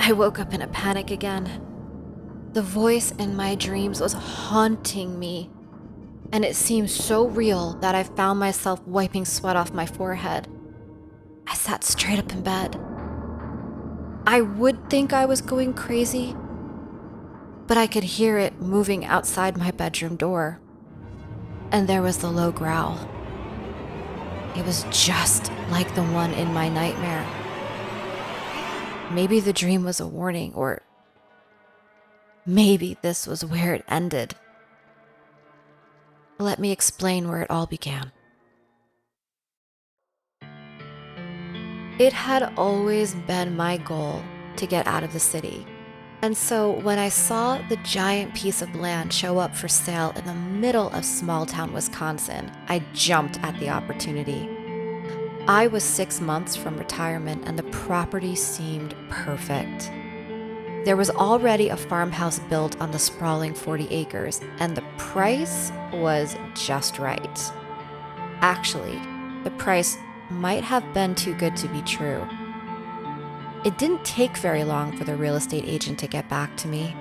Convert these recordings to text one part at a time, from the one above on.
I woke up in a panic again. The voice in my dreams was haunting me, and it seemed so real that I found myself wiping sweat off my forehead. I sat straight up in bed. I would think I was going crazy, but I could hear it moving outside my bedroom door. And there was the low growl. It was just like the one in my nightmare. Maybe the dream was a warning, or maybe this was where it ended. Let me explain where it all began. It had always been my goal to get out of the city. And so when I saw the giant piece of land show up for sale in the middle of small town Wisconsin, I jumped at the opportunity. I was 6 months from retirement and the property seemed perfect. There was already a farmhouse built on the sprawling 40 acres, and the price was just right. Actually, the price might have been too good to be true. It didn't take very long for the real estate agent to get back to me,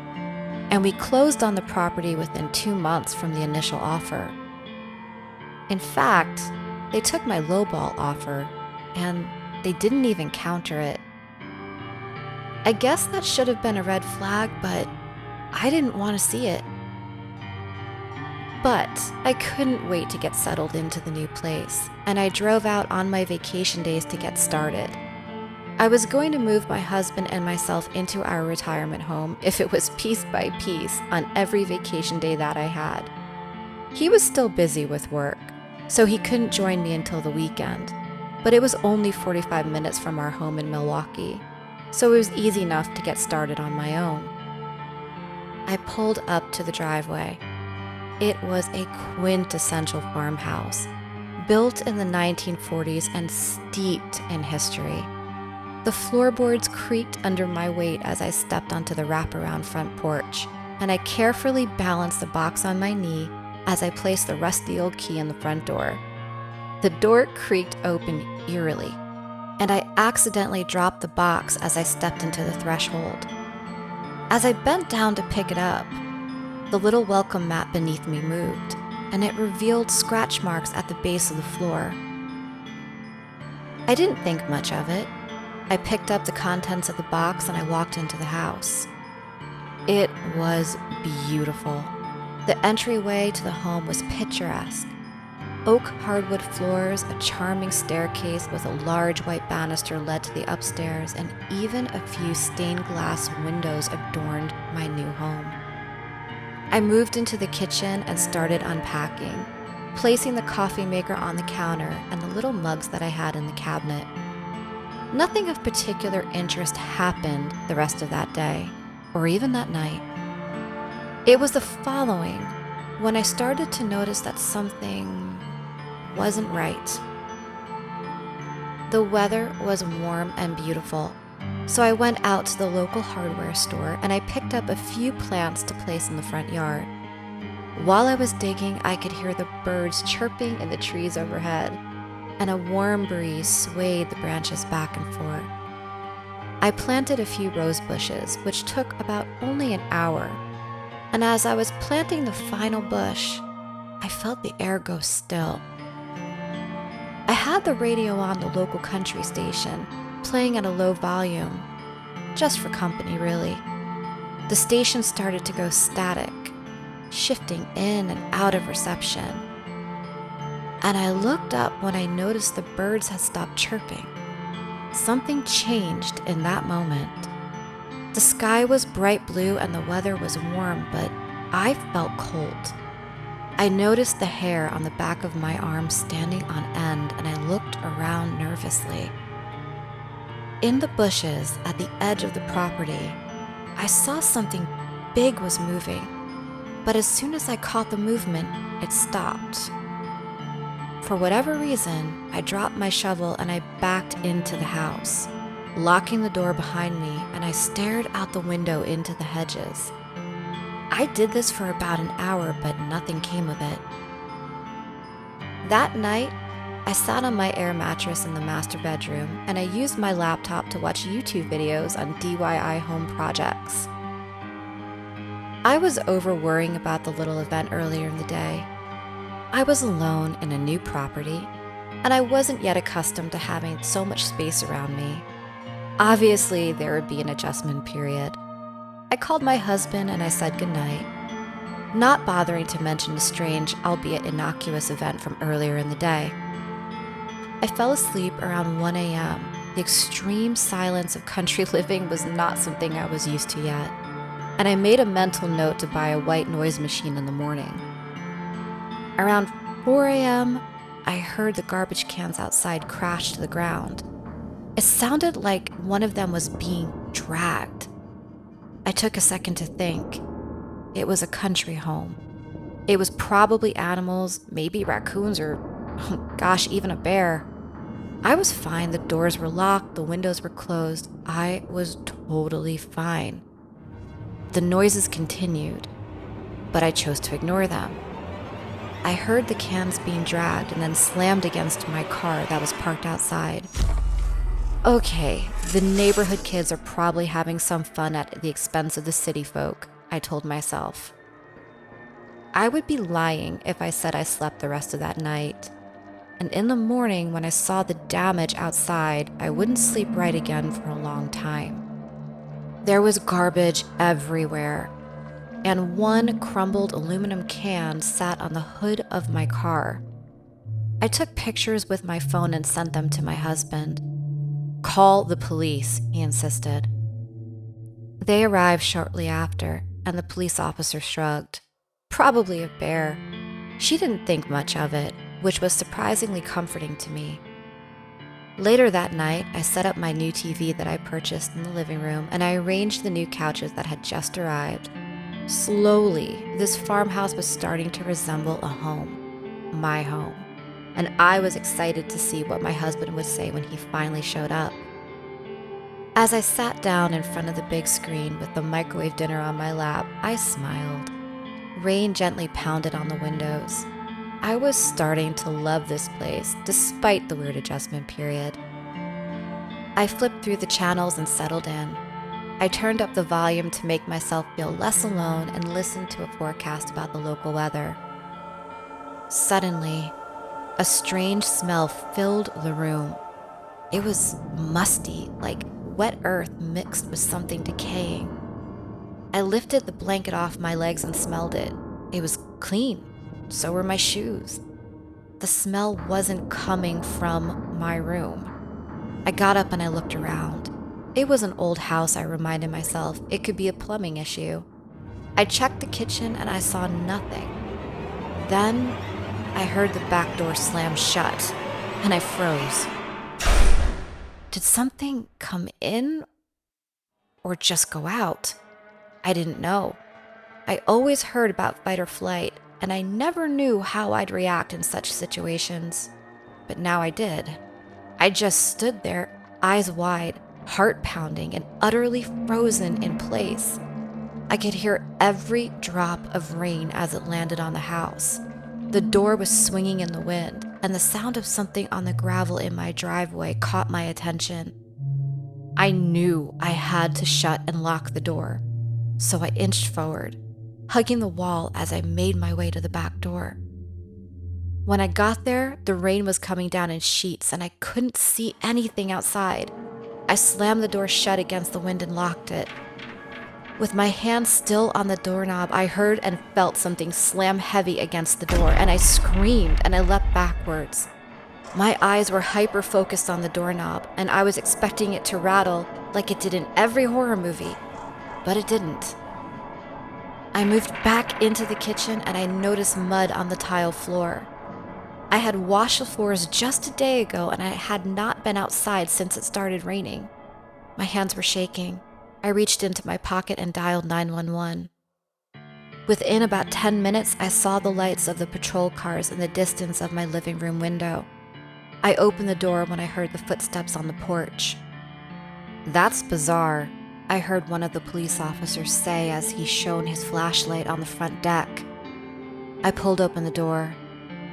and we closed on the property within 2 months from the initial offer. In fact, they took my lowball offer, and they didn't even counter it. I guess that should have been a red flag, but I didn't want to see it. But I couldn't wait to get settled into the new place, and I drove out on my vacation days to get started. I was going to move my husband and myself into our retirement home if it was piece by piece on every vacation day that I had. He was still busy with work, so he couldn't join me until the weekend, but it was only 45 minutes from our home in Milwaukee, so it was easy enough to get started on my own. I pulled up to the driveway. It was a quintessential farmhouse, built in the 1940s and steeped in history. The floorboards creaked under my weight as I stepped onto the wraparound front porch, and I carefully balanced the box on my knee as I placed the rusty old key in the front door. The door creaked open eerily, and I accidentally dropped the box as I stepped into the threshold. As I bent down to pick it up, the little welcome mat beneath me moved, and it revealed scratch marks at the base of the floor. I didn't think much of it. I picked up the contents of the box and I walked into the house. It was beautiful. The entryway to the home was picturesque. Oak hardwood floors, a charming staircase with a large white banister led to the upstairs, and even a few stained glass windows adorned my new home. I moved into the kitchen and started unpacking, placing the coffee maker on the counter and the little mugs that I had in the cabinet. Nothing of particular interest happened the rest of that day, or even that night. It was the following when I started to notice that something wasn't right. The weather was warm and beautiful, so I went out to the local hardware store and I picked up a few plants to place in the front yard. While I was digging, I could hear the birds chirping in the trees overhead, and a warm breeze swayed the branches back and forth. I planted a few rose bushes, which took about only an hour, and as I was planting the final bush, I felt the air go still. I had the radio on the local country station, playing at a low volume, just for company really. The station started to go static, shifting in and out of reception. And I looked up when I noticed the birds had stopped chirping. Something changed in that moment. The sky was bright blue and the weather was warm, but I felt cold. I noticed the hair on the back of my arm standing on end, and I looked around nervously. In the bushes at the edge of the property, I saw something big was moving, but as soon as I caught the movement, it stopped. For whatever reason, I dropped my shovel and I backed into the house, locking the door behind me, and I stared out the window into the hedges. I did this for about an hour, but nothing came of it. That night, I sat on my air mattress in the master bedroom, and I used my laptop to watch YouTube videos on DIY home projects. I was over worrying about the little event earlier in the day. I was alone in a new property, and I wasn't yet accustomed to having so much space around me. Obviously, there would be an adjustment period. I called my husband and I said goodnight, not bothering to mention the strange, albeit innocuous event from earlier in the day. I fell asleep around 1 a.m. The extreme silence of country living was not something I was used to yet, and I made a mental note to buy a white noise machine in the morning. Around 4 a.m., I heard the garbage cans outside crash to the ground. It sounded like one of them was being dragged. I took a second to think. It was a country home. It was probably animals, maybe raccoons or, oh gosh, even a bear. I was fine. The doors were locked, the windows were closed. I was totally fine. The noises continued, but I chose to ignore them. I heard the cans being dragged and then slammed against my car that was parked outside. Okay, the neighborhood kids are probably having some fun at the expense of the city folk, I told myself. I would be lying if I said I slept the rest of that night. And in the morning, when I saw the damage outside, I wouldn't sleep right again for a long time. There was garbage everywhere, and one crumbled aluminum can sat on the hood of my car. I took pictures with my phone and sent them to my husband. "Call the police," he insisted. They arrived shortly after, and the police officer shrugged. Probably a bear. She didn't think much of it, which was surprisingly comforting to me. Later that night, I set up my new TV that I purchased in the living room, and I arranged the new couches that had just arrived. Slowly, this farmhouse was starting to resemble a home, my home, and I was excited to see what my husband would say when he finally showed up. As I sat down in front of the big screen with the microwave dinner on my lap, I smiled. Rain gently pounded on the windows. I was starting to love this place, despite the weird adjustment period. I flipped through the channels and settled in. I turned up the volume to make myself feel less alone and listened to a forecast about the local weather. Suddenly, a strange smell filled the room. It was musty, like wet earth mixed with something decaying. I lifted the blanket off my legs and smelled it. It was clean. So were my shoes. The smell wasn't coming from my room. I got up and I looked around. It was an old house, I reminded myself. It could be a plumbing issue. I checked the kitchen and I saw nothing. Then I heard the back door slam shut and I froze. Did something come in or just go out? I didn't know. I always heard about fight or flight, and I never knew how I'd react in such situations. But now I did. I just stood there, eyes wide, heart pounding, and utterly frozen in place. I could hear every drop of rain as it landed on the house. The door was swinging in the wind, and the sound of something on the gravel in my driveway caught my attention. I knew I had to shut and lock the door, so I inched forward, hugging the wall as I made my way to the back door. When I got there, the rain was coming down in sheets and I couldn't see anything outside. I slammed the door shut against the wind and locked it. With my hand still on the doorknob, I heard and felt something slam heavy against the door, and I screamed and I leapt backwards. My eyes were hyper-focused on the doorknob, and I was expecting it to rattle like it did in every horror movie, but it didn't. I moved back into the kitchen and I noticed mud on the tile floor. I had washed the floors just a day ago and I had not been outside since it started raining. My hands were shaking. I reached into my pocket and dialed 911. Within about 10 minutes, I saw the lights of the patrol cars in the distance of my living room window. I opened the door when I heard the footsteps on the porch. "That's bizarre," I heard one of the police officers say as he shone his flashlight on the front deck. I pulled open the door.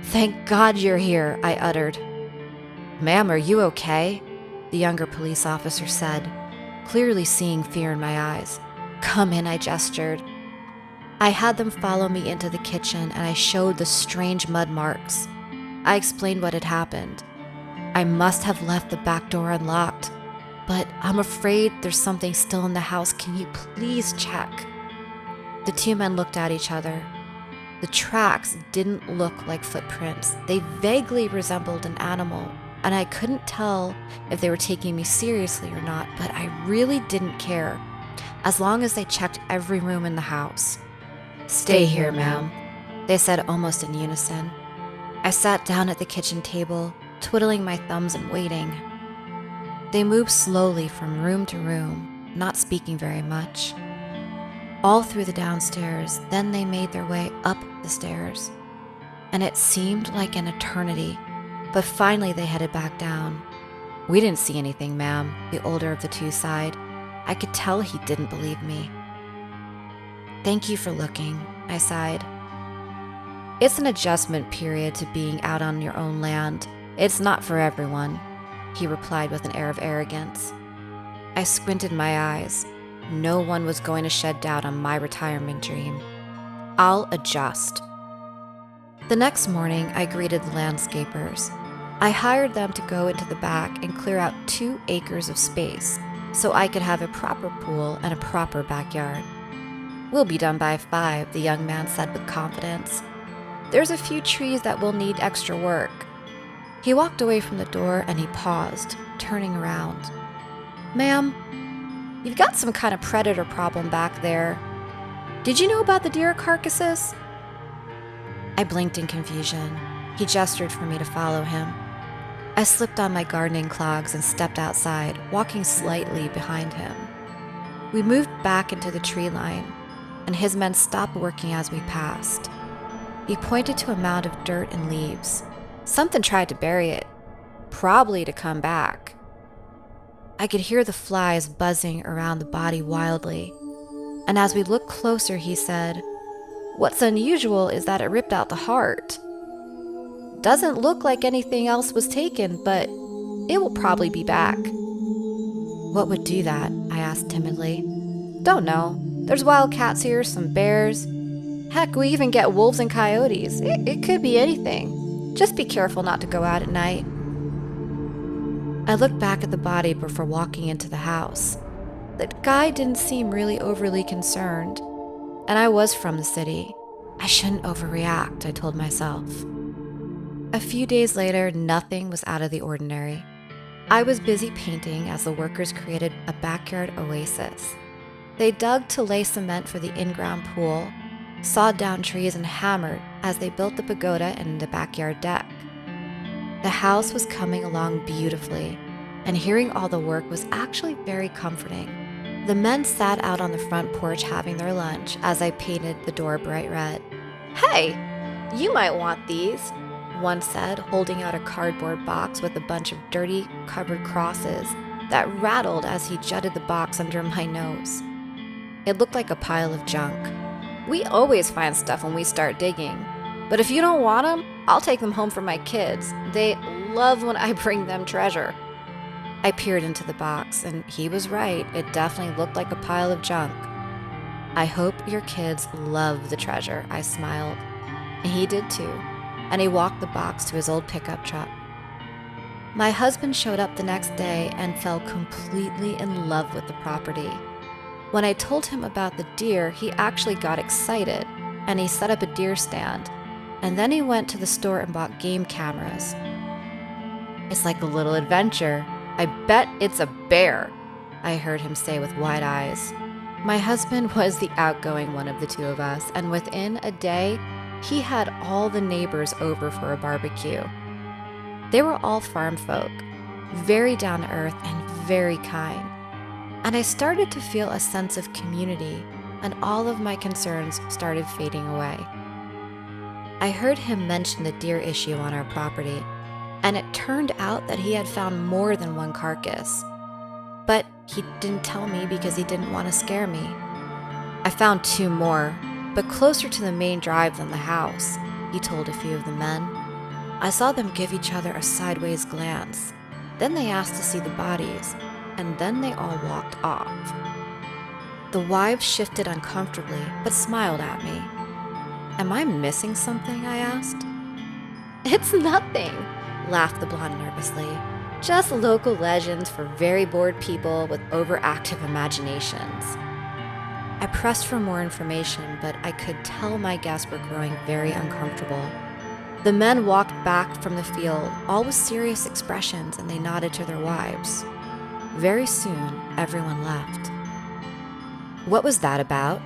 "Thank God you're here," I uttered. "Ma'am, are you okay?" the younger police officer said, clearly seeing fear in my eyes. "Come in," I gestured. I had them follow me into the kitchen and I showed the strange mud marks. I explained what had happened. "I must have left the back door unlocked, but I'm afraid there's something still in the house. Can you please check?" The two men looked at each other. The tracks didn't look like footprints. They vaguely resembled an animal, and I couldn't tell if they were taking me seriously or not, but I really didn't care, as long as they checked every room in the house. "Stay here, ma'am," they said almost in unison. I sat down at the kitchen table, twiddling my thumbs and waiting. They moved slowly from room to room, not speaking very much. All through the downstairs, then they made their way up the stairs. And it seemed like an eternity, but finally they headed back down. "We didn't see anything, ma'am," the older of the two sighed. I could tell he didn't believe me. "Thank you for looking," I sighed. "It's an adjustment period to being out on your own land. It's not for everyone," he replied with an air of arrogance. I squinted my eyes. No one was going to shed doubt on my retirement dream. "I'll adjust." The next morning, I greeted the landscapers. I hired them to go into the back and clear out 2 acres of space so I could have a proper pool and a proper backyard. "We'll be done by 5, the young man said with confidence. "There's a few trees that will need extra work." He walked away from the door and he paused, turning around. "Ma'am, you've got some kind of predator problem back there. Did you know about the deer carcasses?" I blinked in confusion. He gestured for me to follow him. I slipped on my gardening clogs and stepped outside, walking slightly behind him. We moved back into the tree line, and his men stopped working as we passed. He pointed to a mound of dirt and leaves. Something tried to bury it, probably to come back. I could hear the flies buzzing around the body wildly, and as we looked closer, he said, "What's unusual is that it ripped out the heart. Doesn't look like anything else was taken, but it will probably be back." "What would do that?" I asked timidly. "Don't know. There's wild cats here, some bears. Heck, we even get wolves and coyotes. It could be anything. Just be careful not to go out at night." I looked back at the body before walking into the house. The guy didn't seem really overly concerned, and I was from the city. I shouldn't overreact, I told myself. A few days later, nothing was out of the ordinary. I was busy painting as the workers created a backyard oasis. They dug to lay cement for the in-ground pool, sawed down trees and hammered as they built the pagoda and the backyard deck. The house was coming along beautifully, and hearing all the work was actually very comforting. The men sat out on the front porch having their lunch as I painted the door bright red. "Hey, you might want these," one said, holding out a cardboard box with a bunch of dirty, covered crosses that rattled as he jutted the box under my nose. It looked like a pile of junk. "We always find stuff when we start digging, but if you don't want them, I'll take them home for my kids. They love when I bring them treasure." I peered into the box, and he was right. It definitely looked like a pile of junk. "I hope your kids love the treasure," I smiled. And he did too, and he walked the box to his old pickup truck. My husband showed up the next day and fell completely in love with the property. When I told him about the deer, he actually got excited, and he set up a deer stand, and then he went to the store and bought game cameras. "It's like a little adventure. I bet it's a bear," I heard him say with wide eyes. My husband was the outgoing one of the two of us, and within a day, he had all the neighbors over for a barbecue. They were all farm folk, very down to earth and very kind. And I started to feel a sense of community, and all of my concerns started fading away. I heard him mention the deer issue on our property, and it turned out that he had found more than one carcass. But he didn't tell me because he didn't want to scare me. "I found 2 more, but closer to the main drive than the house," he told a few of the men. I saw them give each other a sideways glance. Then they asked to see the bodies, and then they all walked off. The wives shifted uncomfortably, but smiled at me. Am I missing something? I asked. It's nothing, laughed the blonde nervously. Just local legends for very bored people with overactive imaginations. I pressed for more information, but I could tell my guests were growing very uncomfortable. The men walked back from the field, all with serious expressions, and they nodded to their wives. Very soon, everyone left. What was that about?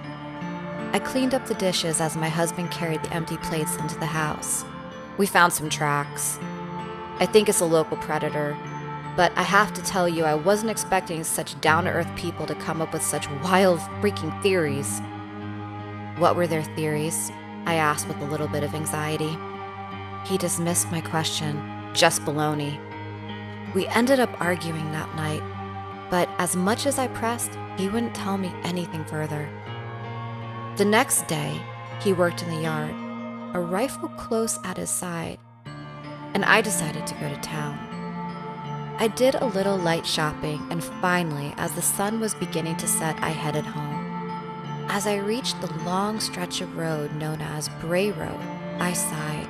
I cleaned up the dishes as my husband carried the empty plates into the house. We found some tracks. I think it's a local predator, but I have to tell you, I wasn't expecting such down-to-earth people to come up with such wild, freaking theories. What were their theories? I asked with a little bit of anxiety. He dismissed my question. Just baloney. We ended up arguing that night, but as much as I pressed, he wouldn't tell me anything further. The next day, he worked in the yard, a rifle close at his side, and I decided to go to town. I did a little light shopping, and finally, as the sun was beginning to set, I headed home. As I reached the long stretch of road known as Bray Road, I sighed.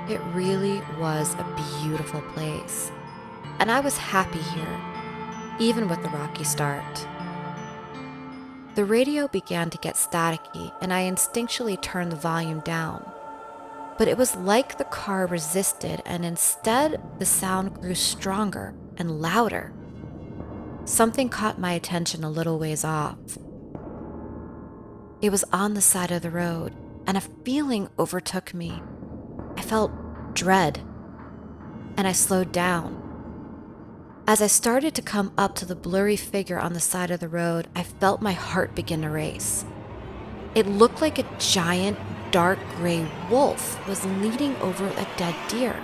It really was a beautiful place, and I was happy here, even with the rocky start. The radio began to get staticky, and I instinctually turned the volume down. But it was like the car resisted, and instead the sound grew stronger and louder. Something caught my attention a little ways off. It was on the side of the road, and a feeling overtook me. I felt dread, and I slowed down. As I started to come up to the blurry figure on the side of the road, I felt my heart begin to race. It looked like a giant, dark gray wolf was leaning over a dead deer.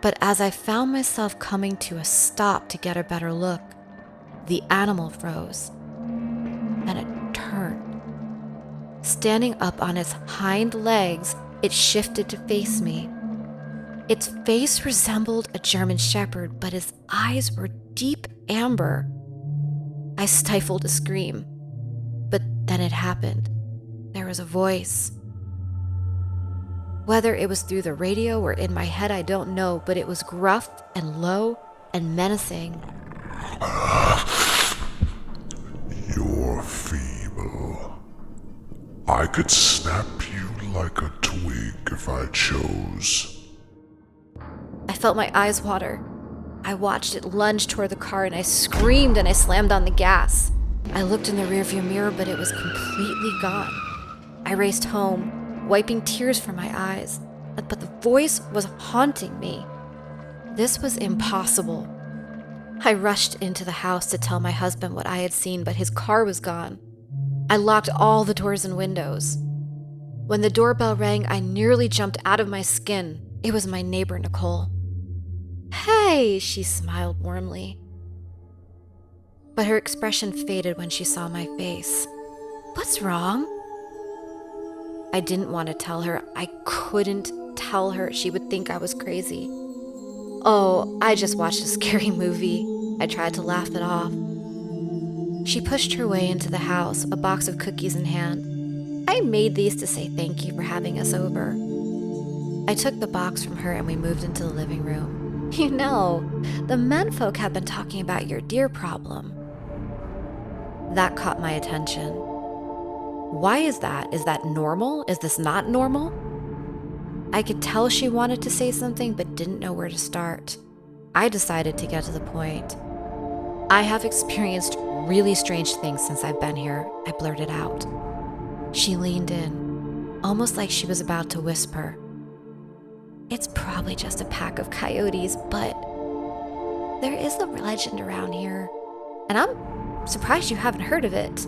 But as I found myself coming to a stop to get a better look, the animal froze, and it turned. Standing up on its hind legs, it shifted to face me. Its face resembled a German shepherd, but his eyes were deep amber. I stifled a scream, but then it happened. There was a voice. Whether it was through the radio or in my head, I don't know, but it was gruff and low and menacing. You're feeble. I could snap you like a twig if I chose. I felt my eyes water. I watched it lunge toward the car, and I screamed and I slammed on the gas. I looked in the rearview mirror, but it was completely gone. I raced home, wiping tears from my eyes, but the voice was haunting me. This was impossible. I rushed into the house to tell my husband what I had seen, but his car was gone. I locked all the doors and windows. When the doorbell rang, I nearly jumped out of my skin. It was my neighbor, Nicole. Hey, she smiled warmly. But her expression faded when she saw my face. What's wrong? I didn't want to tell her. I couldn't tell her. She would think I was crazy. Oh, I just watched a scary movie. I tried to laugh it off. She pushed her way into the house, a box of cookies in hand. I made these to say thank you for having us over. I took the box from her and we moved into the living room. You know, the menfolk have been talking about your deer problem. That caught my attention. Why is that? Is that normal? Is this not normal? I could tell she wanted to say something but didn't know where to start. I decided to get to the point. I have experienced really strange things since I've been here, I blurted out. She leaned in, almost like she was about to whisper. It's probably just a pack of coyotes, but there is a legend around here, and I'm surprised you haven't heard of it.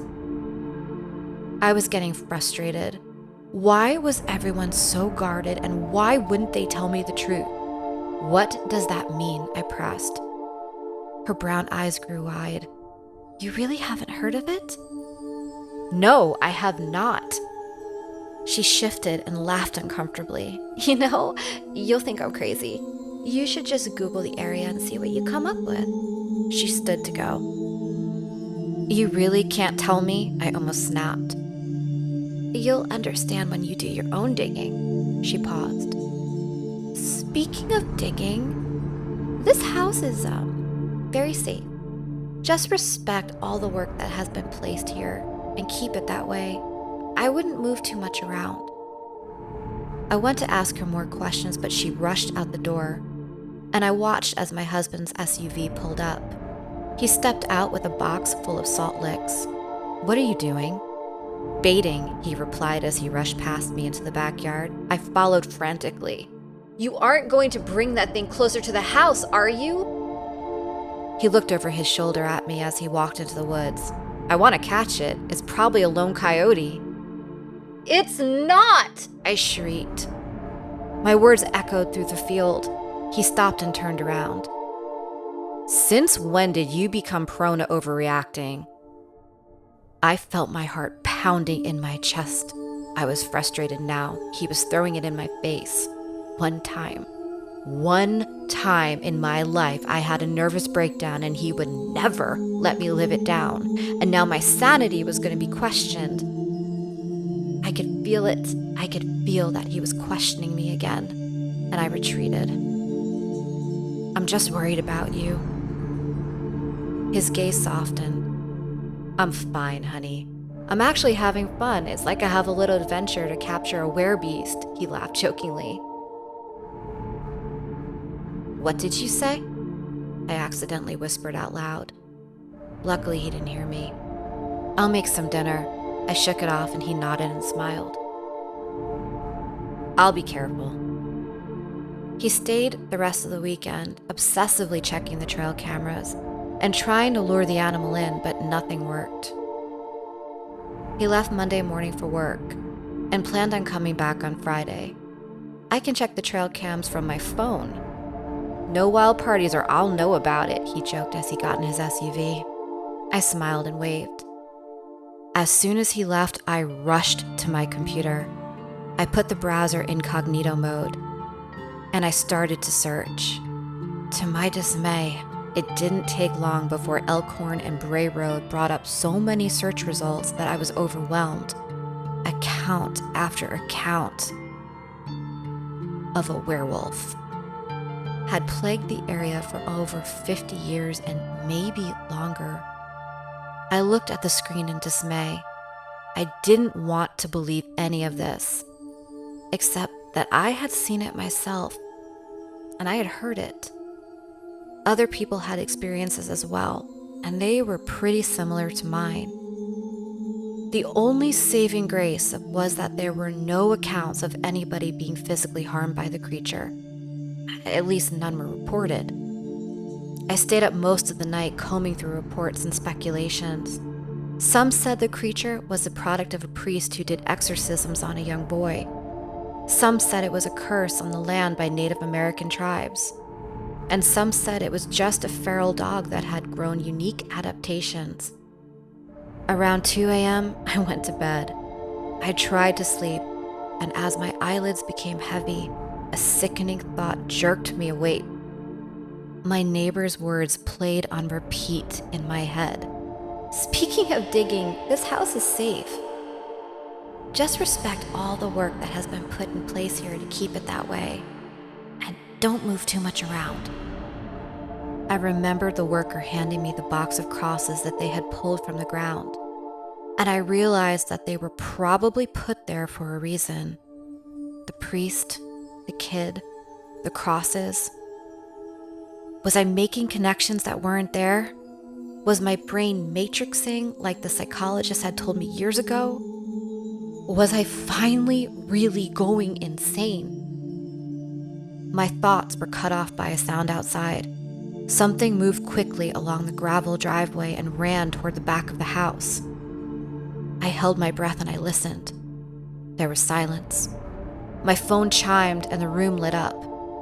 I was getting frustrated. Why was everyone so guarded, and why wouldn't they tell me the truth? What does that mean? I pressed. Her brown eyes grew wide. You really haven't heard of it? No, I have not. She shifted and laughed uncomfortably. You know, you'll think I'm crazy. You should just Google the area and see what you come up with. She stood to go. You really can't tell me? I almost snapped. You'll understand when you do your own digging. She paused. Speaking of digging, this house is, very safe. Just respect all the work that has been placed here and keep it that way. I wouldn't move too much around. I went to ask her more questions, but she rushed out the door, and I watched as my husband's SUV pulled up. He stepped out with a box full of salt licks. What are you doing? Baiting, he replied as he rushed past me into the backyard. I followed frantically. You aren't going to bring that thing closer to the house, are you? He looked over his shoulder at me as he walked into the woods. I want to catch it. It's probably a lone coyote. It's not! I shrieked. My words echoed through the field. He stopped and turned around. Since when did you become prone to overreacting? I felt my heart pounding in my chest. I was frustrated now. He was throwing it in my face. One time in my life, I had a nervous breakdown and he would never let me live it down. And now my sanity was going to be questioned. I could feel it. I could feel that he was questioning me again. And I retreated. I'm just worried about you. His gaze softened. I'm fine, honey. I'm actually having fun. It's like I have a little adventure to capture a werebeast, he laughed jokingly. What did you say? I accidentally whispered out loud. Luckily, he didn't hear me. I'll make some dinner. I shook it off and he nodded and smiled. I'll be careful. He stayed the rest of the weekend, obsessively checking the trail cameras and trying to lure the animal in, but nothing worked. He left Monday morning for work and planned on coming back on Friday. I can check the trail cams from my phone. No wild parties or I'll know about it, he joked as he got in his SUV. I smiled and waved. As soon as he left, I rushed to my computer. I put the browser incognito mode, and I started to search. To my dismay, it didn't take long before Elkhorn and Bray Road brought up so many search results that I was overwhelmed. Account after account of a werewolf had plagued the area for over 50 years and maybe longer. I looked at the screen in dismay. I didn't want to believe any of this, except that I had seen it myself, and I had heard it. Other people had experiences as well, and they were pretty similar to mine. The only saving grace was that there were no accounts of anybody being physically harmed by the creature. At least none were reported. I stayed up most of the night combing through reports and speculations. Some said the creature was the product of a priest who did exorcisms on a young boy. Some said it was a curse on the land by Native American tribes. And some said it was just a feral dog that had grown unique adaptations. Around 2 a.m., I went to bed. I tried to sleep, and as my eyelids became heavy, a sickening thought jerked me awake. My neighbor's words played on repeat in my head. Speaking of digging, this house is safe. Just respect all the work that has been put in place here to keep it that way. And don't move too much around. I remembered the worker handing me the box of crosses that they had pulled from the ground. And I realized that they were probably put there for a reason. The priest, the kid, the crosses. Was I making connections that weren't there? Was my brain matrixing like the psychologist had told me years ago? Was I finally really going insane? My thoughts were cut off by a sound outside. Something moved quickly along the gravel driveway and ran toward the back of the house. I held my breath and I listened. There was silence. My phone chimed and the room lit up.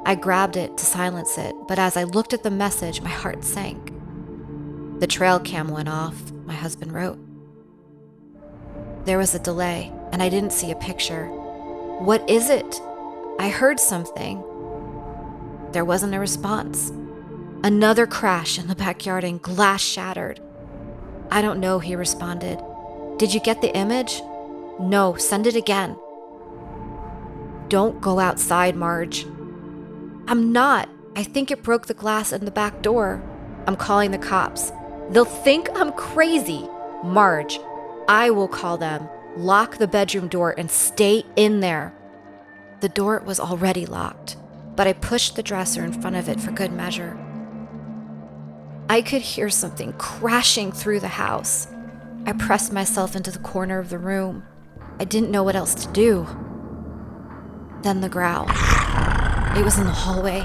I grabbed it to silence it, but as I looked at the message, my heart sank. The trail cam went off, my husband wrote. There was a delay. and I didn't see a picture. What is it? I heard something. There wasn't a response. Another crash in the backyard and glass shattered. I don't know, he responded. Did you get the image? No, send it again. Don't go outside, Marge. I'm not. I think it broke the glass in the back door. I'm calling the cops. They'll think I'm crazy. Marge, I will call them. Lock the bedroom door and stay in there. The door was already locked, but I pushed the dresser in front of it for good measure. I could hear something crashing through the house. I pressed myself into the corner of the room. I didn't know what else to do. Then the growl. It was in the hallway.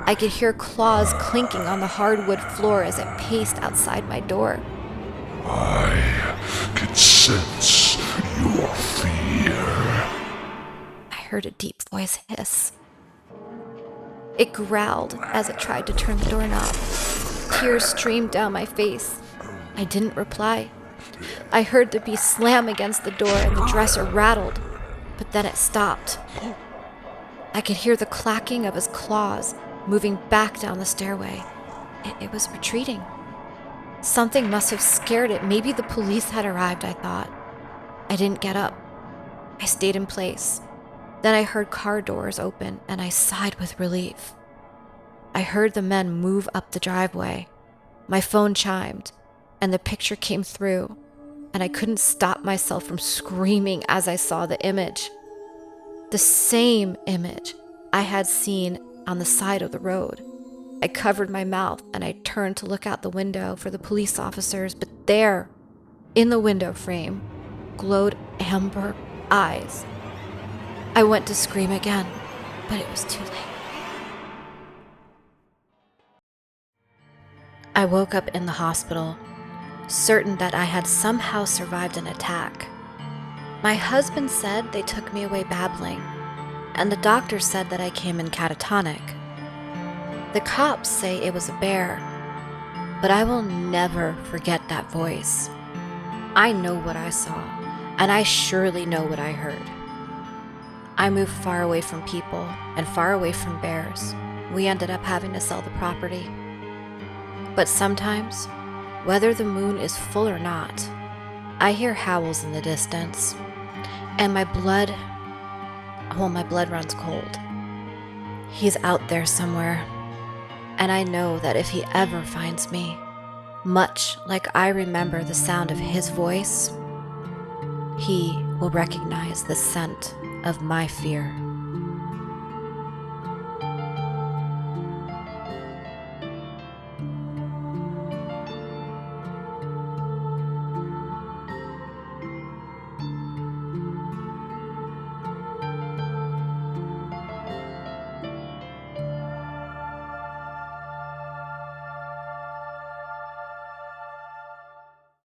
I could hear claws clinking on the hardwood floor as it paced outside my door. I can sense your fear. I heard a deep voice hiss. It growled as it tried to turn the doorknob. Tears streamed down my face. I didn't reply. I heard the beast slam against the door and the dresser rattled, but then it stopped. I could hear the clacking of his claws moving back down the stairway. It was retreating. Something must have scared it. Maybe the police had arrived, I thought. I didn't get up. I stayed in place. Then I heard car doors open, and I sighed with relief. I heard the men move up the driveway. My phone chimed, and the picture came through, and I couldn't stop myself from screaming as I saw the image. The same image I had seen on the side of the road. I covered my mouth and I turned to look out the window for the police officers, but there, in the window frame, glowed amber eyes. I went to scream again, but it was too late. I woke up in the hospital, certain that I had somehow survived an attack. My husband said they took me away babbling, and the doctor said that I came in catatonic. The cops say it was a bear, but I will never forget that voice. I know what I saw, and I surely know what I heard. I moved far away from people and far away from bears. We ended up having to sell the property. But sometimes, whether the moon is full or not, I hear howls in the distance, and my blood runs cold. He's out there somewhere, and I know that if he ever finds me, much like I remember the sound of his voice, he will recognize the scent of my fear.